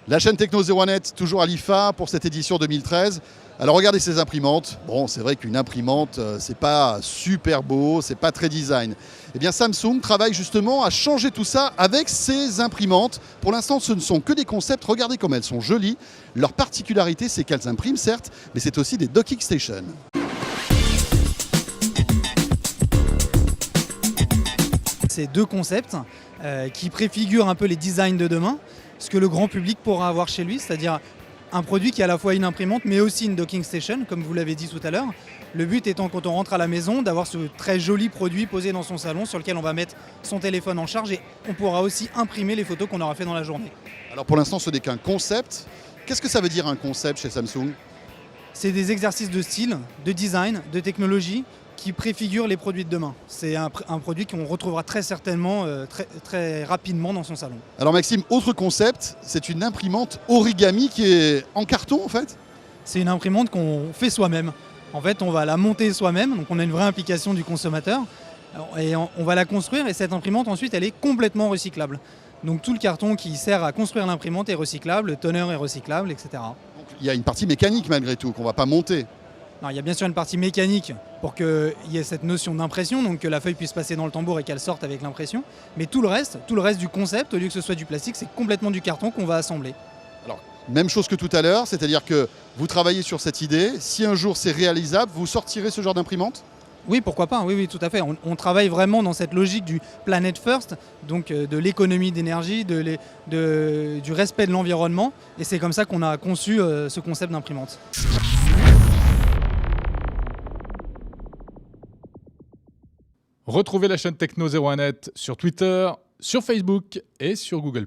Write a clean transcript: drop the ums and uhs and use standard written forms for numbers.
La chaîne Techno 01net, toujours à l'IFA pour cette édition 2013. Alors regardez ces imprimantes. Bon, c'est vrai qu'une imprimante, c'est pas super beau, c'est pas très design. Eh bien Samsung travaille justement à changer tout ça avec ses imprimantes. Pour l'instant, ce ne sont que des concepts. Regardez comme elles sont jolies. Leur particularité, c'est qu'elles impriment certes, mais c'est aussi des docking stations. Ces deux concepts qui préfigurent un peu les designs de demain, ce que le grand public pourra avoir chez lui, c'est-à-dire un produit qui est à la fois une imprimante mais aussi une docking station, comme vous l'avez dit tout à l'heure. Le but étant, quand on rentre à la maison, d'avoir ce très joli produit posé dans son salon sur lequel on va mettre son téléphone en charge et on pourra aussi imprimer les photos qu'on aura fait dans la journée. Alors pour l'instant, ce n'est qu'un concept. Qu'est-ce que ça veut dire un concept chez Samsung ? C'est des exercices de style, de design, de technologie qui préfigurent les produits de demain. C'est un produit qu'on retrouvera très certainement, très rapidement dans son salon. Alors Maxime, autre concept, c'est une imprimante origami qui est en carton en fait ? C'est une imprimante qu'on fait soi-même. En fait, on va la monter soi-même, donc on a une vraie implication du consommateur. Et on va la construire et cette imprimante ensuite, elle est complètement recyclable. Donc tout le carton qui sert à construire l'imprimante est recyclable, le toner est recyclable, etc. Donc, il y a une partie mécanique malgré tout, qu'on ne va pas monter. Alors, il y a bien sûr une partie mécanique pour qu'il y ait cette notion d'impression, donc que la feuille puisse passer dans le tambour et qu'elle sorte avec l'impression. Mais tout le reste du concept, au lieu que ce soit du plastique, c'est complètement du carton qu'on va assembler. Alors, même chose que tout à l'heure, c'est-à-dire que vous travaillez sur cette idée, si un jour c'est réalisable, vous sortirez ce genre d'imprimante ? Oui, pourquoi pas, oui, tout à fait. On travaille vraiment dans cette logique du planet first, donc de l'économie d'énergie, du respect de l'environnement. Et c'est comme ça qu'on a conçu ce concept d'imprimante. Retrouvez la chaîne Techno 01net sur Twitter, sur Facebook et sur Google+.